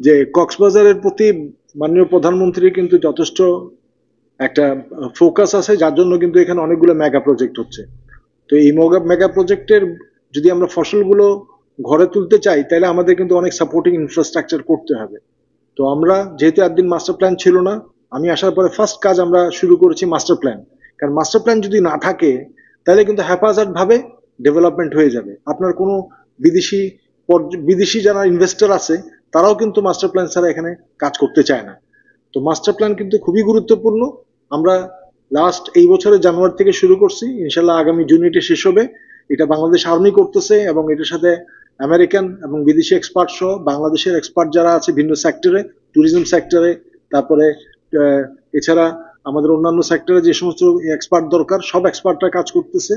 যে কক্সবাজারের প্রতি মাননীয় প্রধানমন্ত্রীর কিন্তু যথেষ্ট একটা ফোকাস আছে, যার জন্য কিন্তু এখানে অনেকগুলো মেগা প্রজেক্ট হচ্ছে। তো এই মেগা প্রজেক্টের যদি আমরা ফসলগুলো ঘরে তুলতে চাই, তাহলে আমাদের কিন্তু অনেক সাপোর্টিং ইনফ্রাস্ট্রাকচার করতে হবে। তো আমরা যেহেতু একদিন মাস্টার প্ল্যান ছিল না, আমি আসার পরে ফার্স্ট কাজ আমরা শুরু করেছি মাস্টার প্ল্যান। কারণ মাস্টার প্ল্যান যদি না থাকে, তাহলে কিন্তু হ্যাপাজার্ড ভাবে ডেভেলপমেন্ট হয়ে যাবে। আপনার কোনো বিদেশি বিদেশি যারা ইনভেস্টর আছে, তারাও কিন্তু মাস্টার প্ল্যান ছাড়া এখানে কাজ করতে চায় না। তো মাস্টার প্ল্যান কিন্তু খুবই গুরুত্বপূর্ণ। আমরা লাস্ট এই বছরের জানুয়ারি থেকে শুরু করছি, ইনশাল্লাহ আগামী জুন এটা শেষ হবে। এটা বাংলাদেশ আর্মি করতেছে এবং এটার সাথে আমেরিকান এবং বিদেশি এক্সপার্ট সহ বাংলাদেশের এক্সপার্ট যারা আছে ভিন্ন সেক্টরে, ট্যুরিজম সেক্টরে, তারপরে এছাড়া আমাদের অন্যান্য সেক্টরে যে সমস্ত এক্সপার্ট দরকার, সব এক্সপার্টরা কাজ করতেছে।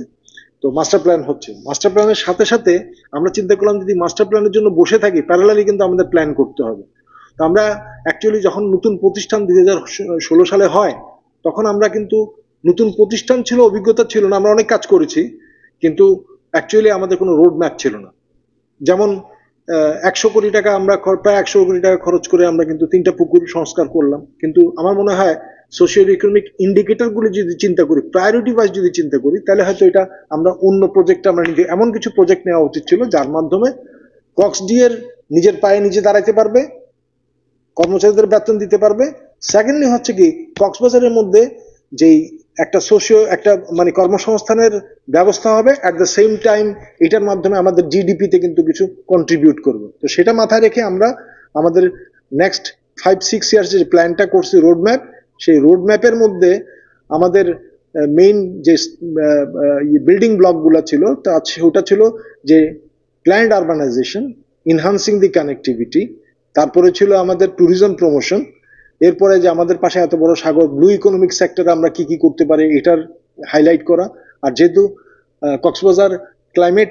তো মাস্টার প্ল্যান হচ্ছে, মাস্টার প্ল্যানের সাথে সাথে আমরা চিন্তা করলাম যদি মাস্টার প্ল্যানের জন্য বসে থাকি, প্যারালালি কিন্তু আমাদের প্ল্যান করতে হবে। তো আমরা অ্যাকচুয়ালি যখন নতুন প্রতিষ্ঠান 2016 সালে হয়, তখন আমরা কিন্তু নতুন প্রতিষ্ঠান ছিল, অভিজ্ঞতা ছিল না, আমরা অনেক কাজ করেছি, কিন্তু অ্যাকচুয়ালি আমাদের কোনো রোড ম্যাপ ছিল না। যেমন 100 কোটি টাকা আমরা প্রায় 100 কোটি টাকা খরচ করে আমরা কিন্তু 3টা পুকুর সংস্কার করলাম। কিন্তু আমার মনে হয় সোশিও ইকোনমিক ইন্ডিকেটর গুলি যদি চিন্তা করি, প্রায়োরিটি ওয়াইজ যদি চিন্তা করি, তাহলে হয়তো এটা আমরা অন্য প্রজেক্ট আমরা নিজে এমন কিছু প্রজেক্ট নেওয়া উচিত ছিল যার মাধ্যমে কক্সডিএর নিজের পায়ে নিজে দাঁড়াইতে পারবে, কর্মচারীদের বেতন দিতে পারবে। সেকেন্ডলি হচ্ছে কি, কক্সবাজারের মধ্যে যেই একটা একটা মানে কর্মসংস্থানের ব্যবস্থা হবে, অ্যাট দ্য সেম টাইম এটার মাধ্যমে আমাদের জিডিপিতে কিন্তু কিছু কন্ট্রিবিউট করবে। তো সেটা মাথায় রেখে আমরা আমাদের নেক্সট 5-6 ইয়ার্স যে প্ল্যানটা করছি, রোড ম্যাপ, সেই রোড ম্যাপের মধ্যে আমাদের মেইন যে বিল্ডিং ব্লকগুলো ছিল, ওটা ছিল যে প্ল্যান্ড আরবানাইজেশন, ইনহান্সিং দি কানেক্টিভিটি, তারপরে ছিল আমাদের ট্যুরিজম প্রমোশন, এরপরে যে আমাদের পাশে এত বড় সাগর, ব্লু ইকোনমিক সেক্টরে আমরা কি কি করতে পারি এটার হাইলাইট করা। আর যেহেতু কক্সবাজার ক্লাইমেট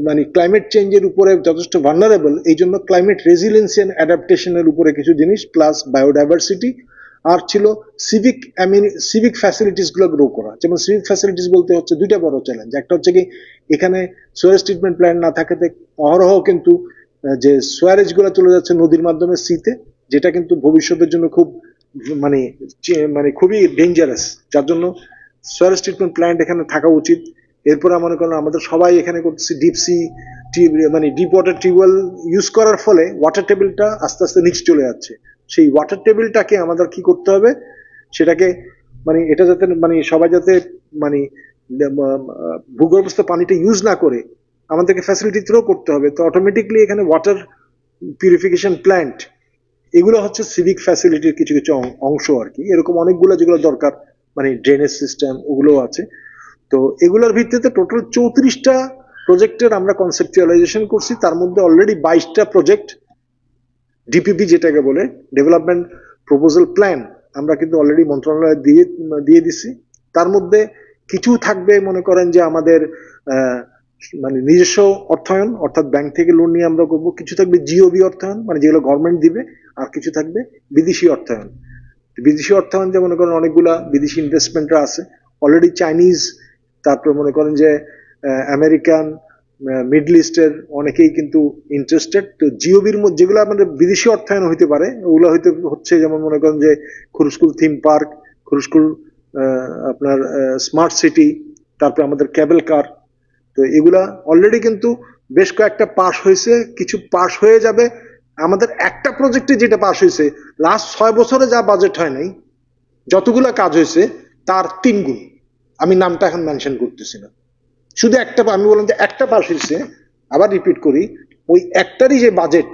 মানে ক্লাইমেট চেঞ্জের উপরে যথেষ্ট ভালনারেবল, এই জন্য ক্লাইমেট রেজিলিয়েন্সি এন্ড অ্যাডাপ্টেশনের উপরে কিছু জিনিস, প্লাস বায়োডাইভার্সিটি, আর ছিল সিভিক ফ্যাসিলিটিস গুলো গ্রো করা। যেমন সিভিক ফ্যাসিলিটিস বলতে হচ্ছে দুইটা বড় চ্যালেঞ্জ। একটা হচ্ছে কি, এখানে সোয়েজ ট্রিটমেন্ট প্ল্যান্ট না থাকাতে অহরহ কিন্তু যে সোয়ারেজ গুলো চলে যাচ্ছে নদীর মাধ্যমে সিতে, যেটা কিন্তু ভবিষ্যতের জন্য খুব মানে মানে খুবই ডেঞ্জারাস, যার জন্য সোয়ারেজ ট্রিটমেন্ট প্ল্যান্ট এখানে থাকা উচিত। এরপরে মনে করেন আমাদের সবাই এখানে করতেছি ডিপসি, মানে ডিপ ওয়াটার টিউবওয়েল ইউজ করার ফলে ওয়াটার টেবিলটা আস্তে আস্তে নিচে চলে যাচ্ছে। সেই ওয়াটার টেবিলটাকে আমাদের কি করতে হবে, সেটাকে মানে এটা যাতে মানে সবাই যাতে মানে ভূগর্ভস্থ পানিটা ইউজ না করে আমাদেরকে ফ্যাসিলিটি থ্রো করতে হবে। তো অটোমেটিকলি এখানে ওয়াটার পিউরিফিকেশন প্ল্যান্ট, এগুলো হচ্ছে সিভিক ফ্যাসিলিটির কিছু কিছু অংশ আর কি। এরকম অনেকগুলো যেগুলো দরকার, মানে ড্রেনেজ সিস্টেম, ওগুলো আছে। তো এগুলোর ভিত্তিতে টোটাল 34টা প্রজেক্টের আমরা কনসেপচুয়ালাইজেশন করছি। তার মধ্যে অলরেডি 22টা প্রজেক্ট ডিপিপি যেটাকে বলে, ডেভেলপমেন্ট প্রপোজাল প্ল্যান, আমরা কিন্তু অলরেডি মন্ত্রণালয়ে দিয়ে দিছি। তার মধ্যে কিছু থাকবে মনে করেন যে আমাদের মানে নিজস্ব অর্থায়ন, অর্থাৎ ব্যাংক থেকে লোন নিয়ে আমরা করবো, কিছু থাকবে জিওবি অর্থায়ন মানে যেগুলো গভর্নমেন্ট দিবে, আর কিছু থাকবে বিদেশি অর্থায়ন। বিদেশি অর্থায়ন যে মনে করেন অনেকগুলা বিদেশি ইনভেস্টমেন্টরা আছে অলরেডি, চাইনিজ, তারপরে মনে করেন যে আমেরিকান, মিডল ইস্টের অনেকেই কিন্তু ইন্টারেস্টেড। তো জিওবির মধ্যে যেগুলো আমাদের বিদেশি অর্থায়ন হইতে পারে, ওগুলো হচ্ছে যেমন মনে করেন যে খুরুস্কুল থিম পার্ক, খুরুস্কুল আপনার স্মার্ট সিটি, তারপরে আমাদের কেবল কার। তো এগুলা অলরেডি কিন্তু বেশ কয়েকটা পাস হয়েছে, কিছু পাস হয়ে যাবে। আমাদের একটা প্রজেক্টে যেটা পাস হয়েছে, লাস্ট 6 বছরে যা বাজেট হয় নাই, যতগুলা কাজ হয়েছে তার 3 গুণ। আমি নামটা এখন মেনশন করতেছি না, শুধু একটা, আমি বললাম যে একটা পাস হয়েছে। আবার রিপিট করি, ওই একটারই যে বাজেট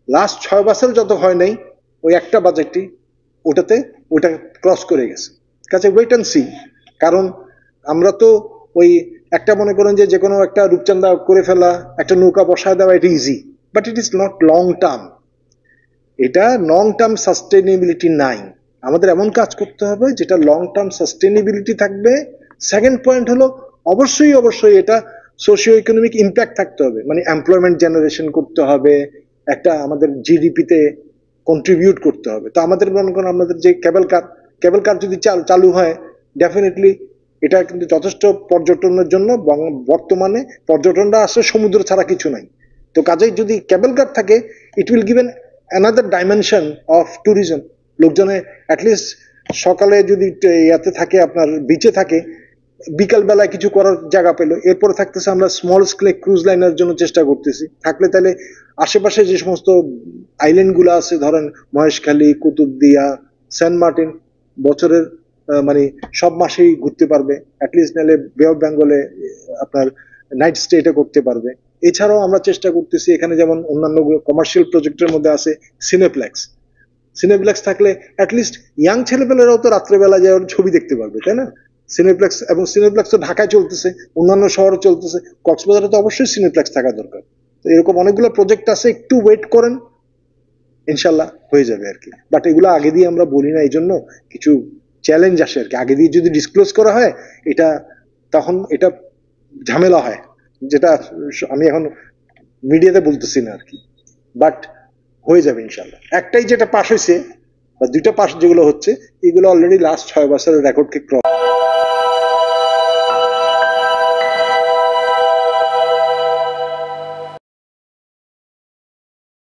লাস্ট 6 বছর যত হয় নাই, ওই একটা বাজেটই ওটা ক্রস করে গেছে। কাছে ওয়েট অ্যান্ড সি। কারণ আমরা তো ওই একটা মনে করেন যে কোনো একটা রূপচান্দা করে ফেলা, একটা নৌকা বসায় দেওয়া, এটা easy, but it is not long term. এটা লং টার্ম সাস্টেনেবিলিটি নাই। আমাদের এমন কাজ করতে হবে যেটা লং টার্ম সাস্টেনেবিলিটি থাকবে। সেকেন্ড পয়েন্ট হলো অবশ্যই এটা সোশিও ইকোনমিক ইম্প্যাক্ট থাকতে হবে, মানে এমপ্লয়মেন্ট জেনারেশন করতে হবে, একটা আমাদের জিডিপিতে কন্ট্রিবিউট করতে হবে। তো আমাদের মনে করেন আমাদের যে কেবল কার যদি চালু হয়, ডেফিনেটলি এটা কিন্তু যথেষ্ট পর্যটনের জন্য। বর্তমানে পর্যটনরা আসে সমুদ্র ছাড়া কিছু নাই। তো কাজেই যদি কেবল কার থাকে, it will given another dimension of tourism. লোকজনে অ্যাটলিস্ট সকালে যদি ইয়াতে থাকে, আপনার বিচে থাকে, বিকাল বেলায় কিছু করার জায়গা পেলো। এরপরে থাকতেছে আমরা স্মল স্কেলে ক্রুজ লাইনের জন্য চেষ্টা করতেছি। থাকলে তাহলে আশেপাশে যে সমস্ত আইল্যান্ড গুলো আছে, ধরেন মহেশখালী, কুতুবদিয়া, সেন্ট মার্টিন, বছরের মানে সব মাসেই ঘুরতে পারবে। অ্যাটলিস্ট নাহলে বে অফ বেঙ্গলে আপনার নাইট স্টেটা করতে পারবে। এছাড়াও আমরা চেষ্টা করতেছি এখানে, যেমন অন্যান্য কমার্শিয়াল প্রজেক্টের মধ্যে আছে সিনেপ্লেক্স। সিনেপ্লেক্স থাকলে অ্যাটলিস্ট ইয়াং ছেলেপেলেরাও তো রাত্রেবেলা যায় ছবি দেখতে পারবে, তাই না? সিনেপ্লেক্স, এবং সিনেপ্লেক্স তো ঢাকায় চলতেছে, অন্যান্য শহরে চলতেছে, কক্সবাজারে তো অবশ্যই সিনেপ্লেক্স থাকা দরকার। তো এরকম অনেকগুলো প্রজেক্ট আছে, একটু ওয়েট করেন, ইনশাল্লাহ হয়ে যাবে আর কি। বাট এগুলো আগে দিয়ে আমরা বলি না, এই জন্য কিছু চ্যালেঞ্জ আসে আর কি। আগে দিয়ে যদি ডিসক্লোজ করা হয় এটা, তখন এটা ঝামেলা হয়, যেটা আমি এখন মিডিয়াতে বলতেছি না আর কি। বাট হয়ে যাবে ইনশাল্লাহ। একটাই যেটা পাস হয়েছে বা দুইটা পাস যেগুলো হচ্ছে, এগুলো অলরেডি লাস্ট 6 বছরের রেকর্ডকে ক্রস